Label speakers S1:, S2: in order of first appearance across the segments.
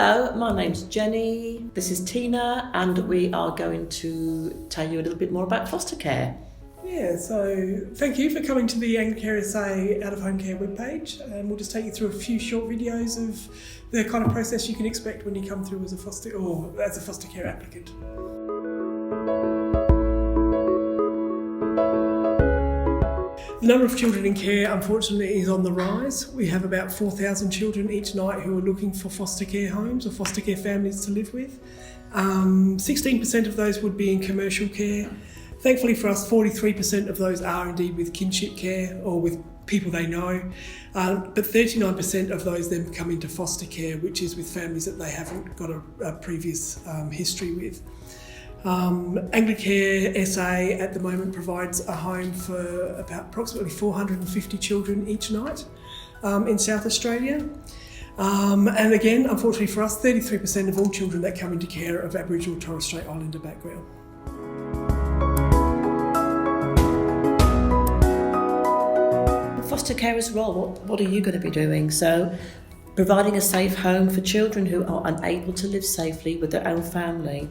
S1: Hello, my name's Jenny, this is Tina, and we are going to tell you a little bit more about foster care.
S2: Yeah, so thank you for coming to the AnglicareSA Out of Home Care webpage. We'll just take you through a few short videos of the kind of process you can expect when you come through as a foster care applicant. The number of children in care, unfortunately, is on the rise. We have about 4,000 children each night who are looking for foster care homes or foster care families to live with. 16% of those would be in commercial care. Thankfully for us, 43% of those are indeed with kinship care or with people they know, but 39% of those then come into foster care, which is with families that they haven't got a previous history with. AnglicareSA at the moment provides a home for about approximately 450 children each night in South Australia. And again, unfortunately for us, 33% of all children that come into care are of Aboriginal or Torres Strait Islander background.
S1: Foster carer's role, what are you going to be doing? So, providing a safe home for children who are unable to live safely with their own family.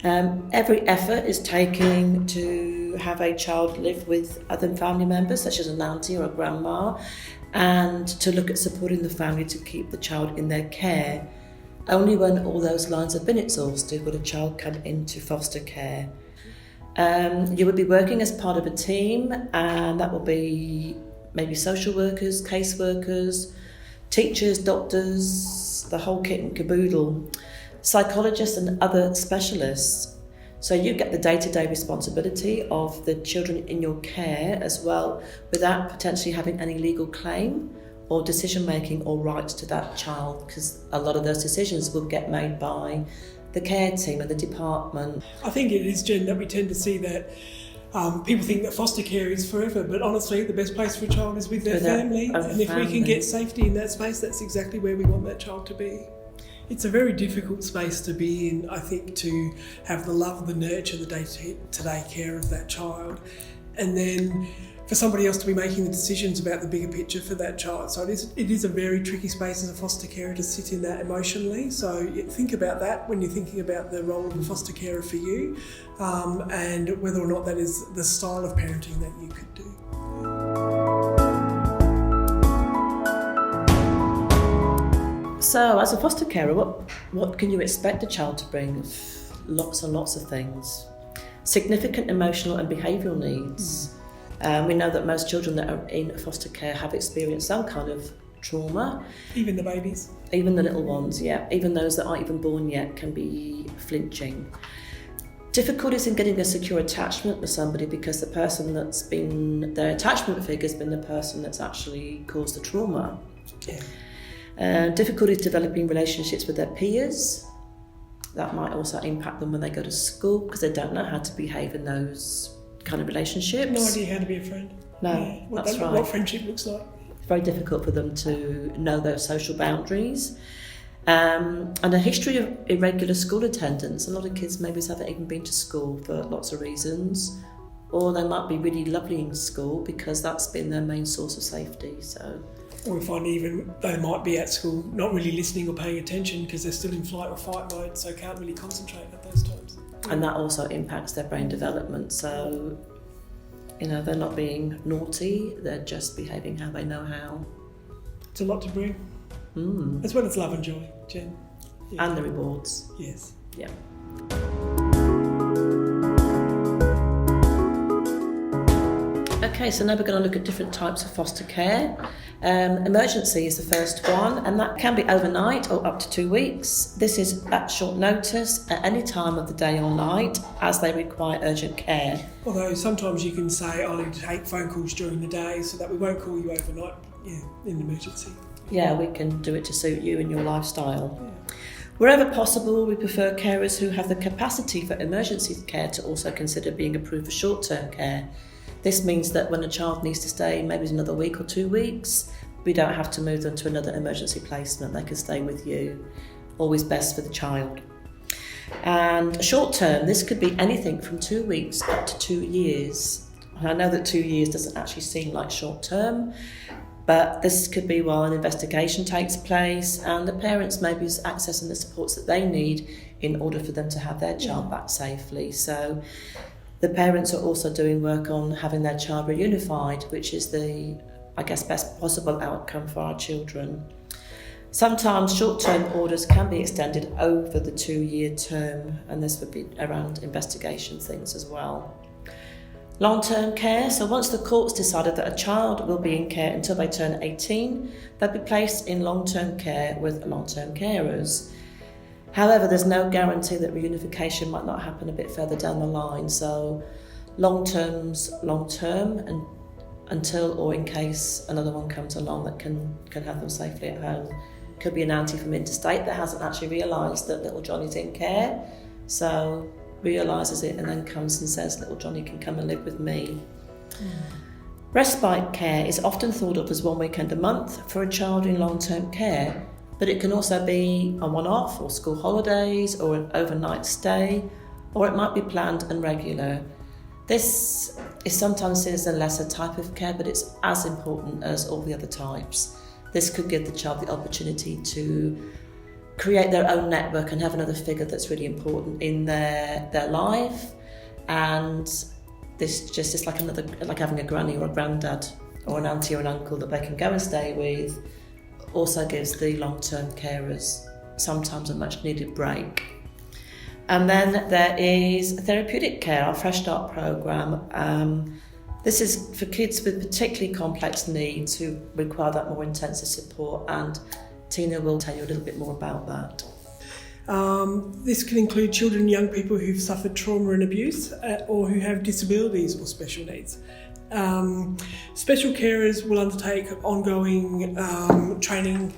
S1: Every effort is taken to have a child live with other family members, such as an auntie or a grandma, and to look at supporting the family to keep the child in their care. Only when all those lines have been exhausted will a child come into foster care. You will be working as part of a team, and that will be maybe social workers, caseworkers, teachers, doctors, the whole kit and caboodle, psychologists and other specialists. So you get the day-to-day responsibility of the children in your care as well, without potentially having any legal claim or decision-making or rights to that child, because a lot of those decisions will get made by the care team and the department.
S2: I think it is, Jen, that we tend to see that people think that foster care is forever, but honestly the best place for a child is with their family, and if we can get safety in that space, that's exactly where we want that child to be. It's a very difficult space to be in, I think, to have the love, the nurture, the day-to-day care of that child, and then for somebody else to be making the decisions about the bigger picture for that child. So it is a very tricky space as a foster carer to sit in that emotionally. So think about that when you're thinking about the role of a foster carer for you, and whether or not that is the style of parenting that you could do.
S1: So, as a foster carer, what can you expect a child to bring? Lots and lots of things. Significant emotional and behavioural needs. We know that most children that are in foster care have experienced some kind of trauma.
S2: Even the babies?
S1: Even the little ones, yeah. Even those that aren't even born yet can be flinching. Difficulties in getting a secure attachment with somebody because the person that's been their attachment figure has been the person that's actually caused the trauma.
S2: Yeah.
S1: Difficulties developing relationships with their peers. That might also impact them when they go to school because they don't know how to behave in those kind of relationships.
S2: No idea how to be a friend.
S1: No, that's right.
S2: What friendship looks like.
S1: It's very difficult for them to know those social boundaries. And a history of irregular school attendance. A lot of kids maybe haven't even been to school for lots of reasons, or they might be really lovely in school because that's been their main source of safety. So.
S2: Or we find even they might be at school not really listening or paying attention because they're still in flight or fight mode, so can't really concentrate at those times.
S1: And that also impacts their brain development. So, they're not being naughty, they're just behaving how they know how.
S2: It's a lot to bring. As well as love and joy, Jen. Yeah.
S1: And the rewards.
S2: Yes.
S1: Yeah. Okay, so now we're going to look at different types of foster care. Emergency is the first one, and that can be overnight or up to 2 weeks. This is at short notice at any time of the day or night as they require urgent care.
S2: Although sometimes you can say, I need to take phone calls during the day so that we won't call you overnight in an emergency.
S1: Yeah, we can do it to suit you and your lifestyle. Yeah. Wherever possible, we prefer carers who have the capacity for emergency care to also consider being approved for short-term care. This means that when a child needs to stay maybe another week or 2 weeks, we don't have to move them to another emergency placement. They can stay with you. Always best for the child. And short term, this could be anything from 2 weeks up to 2 years. And I know that 2 years doesn't actually seem like short term, But this could be while an investigation takes place and the parents may be accessing the supports that they need in order for them to have their child back safely. So the parents are also doing work on having their child reunified, which is the, I guess, best possible outcome for our children. Sometimes short-term orders can be extended over the 2-year term, and this would be around investigation things as well. Long-term care, so once the court's decided that a child will be in care until they turn 18, they'll be placed in long-term care with long-term carers. However, there's no guarantee that reunification might not happen a bit further down the line, so long-term's long-term and until or in case another one comes along that can have them safely at home. Could be an auntie from interstate that hasn't actually realised that little Johnny's in care, so realises it and then comes and says little Johnny can come and live with me. Respite care is often thought of as 1 weekend a month for a child in long-term care, but it can also be a one-off or school holidays or an overnight stay, or it might be planned and regular. This is sometimes seen as a lesser type of care, but it's as important as all the other types. This could give the child the opportunity to create their own network and have another figure that's really important in their life. And this just is like having a granny or a granddad or an auntie or an uncle that they can go and stay with. Also gives the long-term carers sometimes a much needed break. And then there is therapeutic care, our Fresh Start programme. This is for kids with particularly complex needs who require that more intensive support, and Tina will tell you a little bit more about that.
S2: This can include children and young people who've suffered trauma and abuse or who have disabilities or special needs. Special carers will undertake ongoing training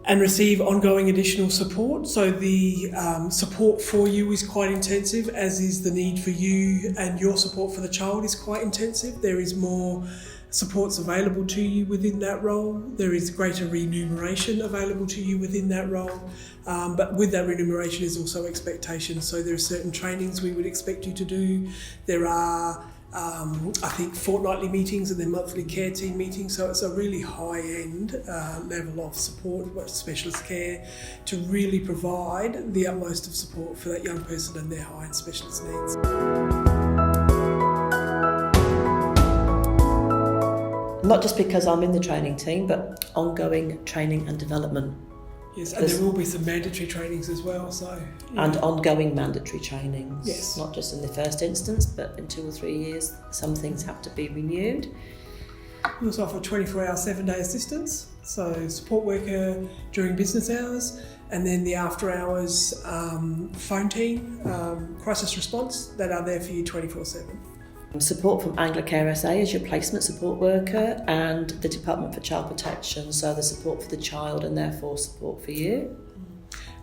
S2: and receive ongoing additional support. So the support for you is quite intensive, as is the need for you, and your support for the child is quite intensive. There is more supports available to you within that role. There is greater remuneration available to you within that role. But with that remuneration is also expectations. So there are certain trainings we would expect you to do. There are I think fortnightly meetings and then monthly care team meetings, so it's a really high-end level of support, specialist care, to really provide the utmost of support for that young person and their high-end specialist needs.
S1: Not just because I'm in the training team, but ongoing training and development.
S2: Yes, and there will be some mandatory trainings as well. So
S1: and ongoing mandatory trainings.
S2: Yes.
S1: Not just in the first instance, but in 2 or 3 years, some things have to be renewed.
S2: We also offer 24-hour, 7-day assistance. So support worker during business hours, and then the after hours phone team, crisis response, that are there for you 24/7.
S1: Support from AnglicareSA as your placement support worker, and the Department for Child Protection, so the support for the child and therefore support for you.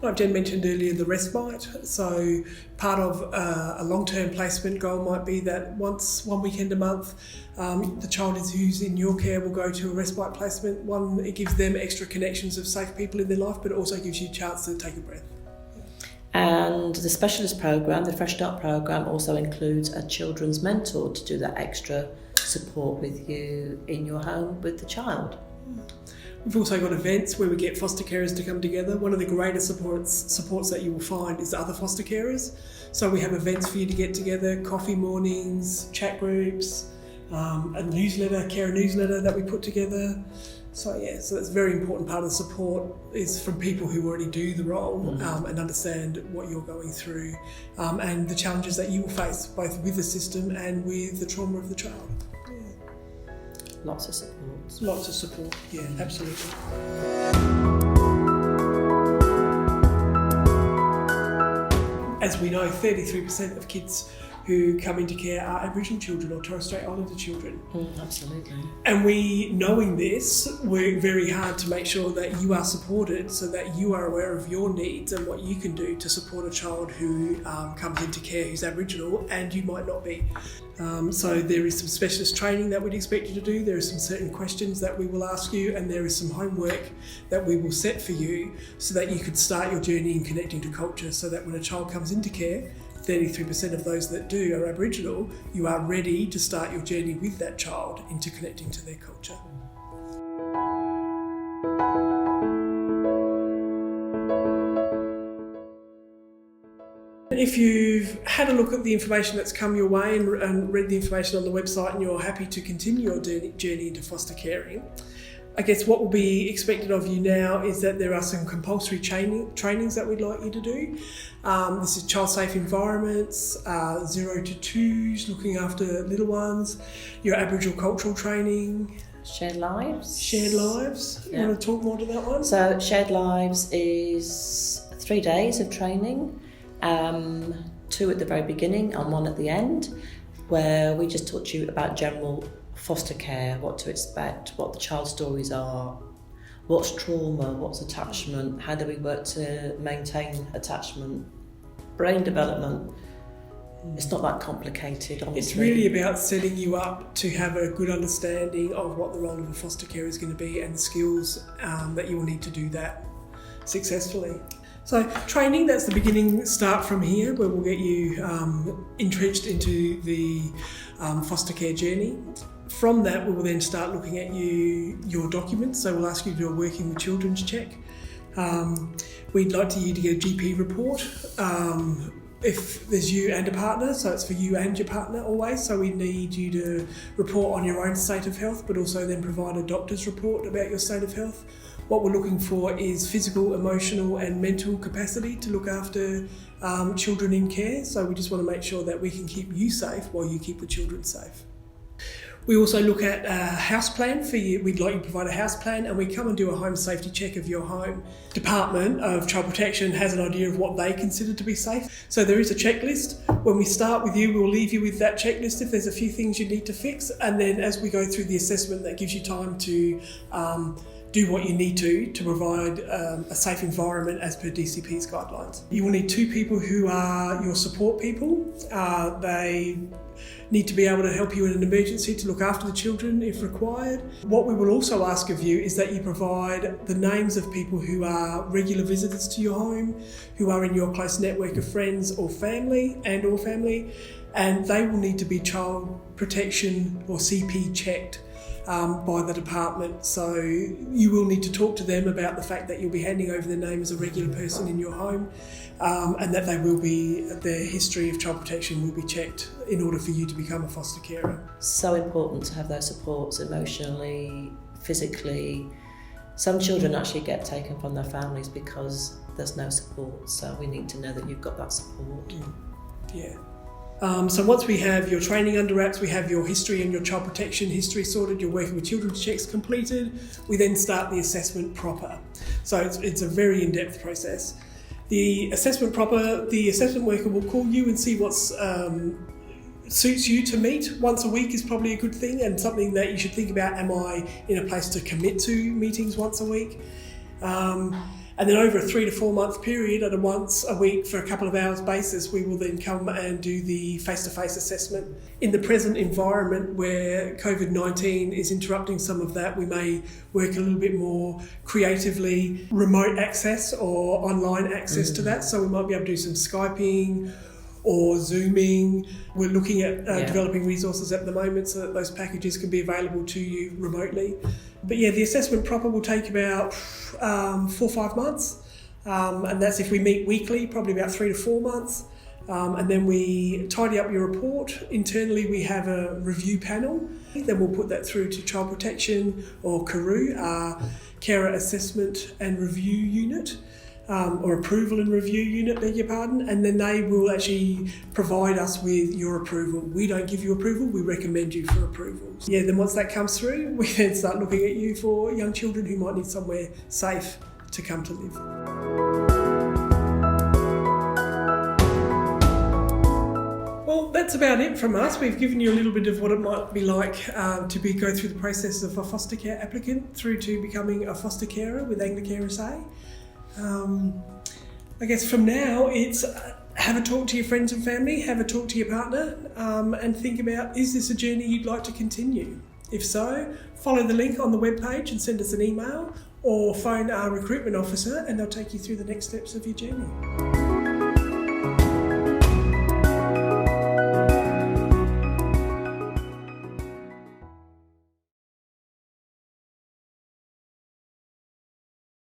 S2: Like Jen mentioned earlier, the respite. So part of a long-term placement goal might be that 1 weekend a month, the child who's in your care will go to a respite placement. One, it gives them extra connections of safe people in their life, but it also gives you a chance to take a breath.
S1: And the specialist programme, the Fresh Start programme, also includes a children's mentor to do that extra support with you in your home with the child.
S2: We've also got events where we get foster carers to come together. One of the greatest supports that you will find is other foster carers. So we have events for you to get together, coffee mornings, chat groups, a newsletter, carer newsletter that we put together. So that's a very important part of the support is from people who already do the role and understand what you're going through and the challenges that you will face both with the system and with the trauma of the child.
S1: Lots of support.
S2: Lots of support, yeah, absolutely. As we know, 33% of kids who come into care are Aboriginal children or Torres Strait Islander children.
S1: Absolutely.
S2: And we, knowing this, work very hard to make sure that you are supported so that you are aware of your needs and what you can do to support a child who comes into care who's Aboriginal and you might not be. So there is some specialist training that we'd expect you to do. There are some certain questions that we will ask you, and there is some homework that we will set for you so that you could start your journey in connecting to culture, so that when a child comes into care, 33% of those that do are Aboriginal, you are ready to start your journey with that child into connecting to their culture. If you've had a look at the information that's come your way and read the information on the website and you're happy to continue your journey into foster caring, I guess what will be expected of you now is that there are some compulsory trainings that we'd like you to do. This is child safe environments, 0 to 2s, looking after little ones, your Aboriginal cultural training.
S1: Shared Lives.
S2: Shared Lives. You want to talk more to that one?
S1: So Shared Lives is 3 days of training. 2 at the very beginning and 1 at the end, where we just talk to you about general foster care, what to expect, what the child stories are, what's trauma, what's attachment, how do we work to maintain attachment, brain development. It's not that complicated, honestly.
S2: It's really about setting you up to have a good understanding of what the role of a foster carer is going to be and the skills that you will need to do that successfully. So training, that's the beginning start from here, where we'll get you entrenched into the foster care journey. From that, we will then start looking at your documents. So we'll ask you to do a working with children's check. We'd like you to get a GP report if there's you and a partner, so it's for you and your partner always. So we need you to report on your own state of health, but also then provide a doctor's report about your state of health. What we're looking for is physical, emotional and mental capacity to look after children in care. So we just want to make sure that we can keep you safe while you keep the children safe. We also look at a house plan for you. We'd like you to provide a house plan, and we come and do a home safety check of your home. Department of Child Protection has an idea of what they consider to be safe. So there is a checklist. When we start with you, we'll leave you with that checklist if there's a few things you need to fix. And then as we go through the assessment, that gives you time to do what you need to provide a safe environment as per DCP's guidelines. You will need 2 people who are your support people. They need to be able to help you in an emergency to look after the children if required. What we will also ask of you is that you provide the names of people who are regular visitors to your home, who are in your close network of friends or family, and they will need to be child protection or CP checked by the department. So you will need to talk to them about the fact that you'll be handing over their name as a regular person in your home, and that their history of child protection will be checked in order for you to become a foster carer.
S1: So important to have those supports emotionally, physically. Some children actually get taken from their families because there's no support, so we need to know that you've got that support.
S2: Yeah. So once we have your training under wraps, we have your history and your child protection history sorted, your working with children's checks completed, we then start the assessment proper. So it's a very in-depth process. The assessment worker will call you and see what suits you to meet. Once a week is probably a good thing, and something that you should think about: am I in a place to commit to meetings once a week? And then over a 3 to 4 month period, at a once a week for a couple of hours basis, we will then come and do the face-to-face assessment. In the present environment where COVID-19 is interrupting some of that, we may work a little bit more creatively, remote access or online access to that. So we might be able to do some Skyping or Zooming. We're looking at developing resources at the moment so that those packages can be available to you remotely. But yeah, the assessment proper will take about 4 or 5 months, and that's if we meet weekly, probably about 3 to 4 months. And then we tidy up your report. Internally, we have a review panel. Then we'll put that through to Child Protection or CARU, our Carer Assessment and Review Unit. Or approval and review unit, beg your pardon, and then they will actually provide us with your approval. We don't give you approval, we recommend you for approvals. Yeah, then once that comes through, we then start looking at you for young children who might need somewhere safe to come to live. Well, that's about it from us. We've given you a little bit of what it might be like to go through the process of a foster care applicant through to becoming a foster carer with AnglicareSA. I guess from now it's have a talk to your friends and family, have a talk to your partner, and think about, is this a journey you'd like to continue? If so, follow the link on the webpage and send us an email, or phone our recruitment officer and they'll take you through the next steps of your journey.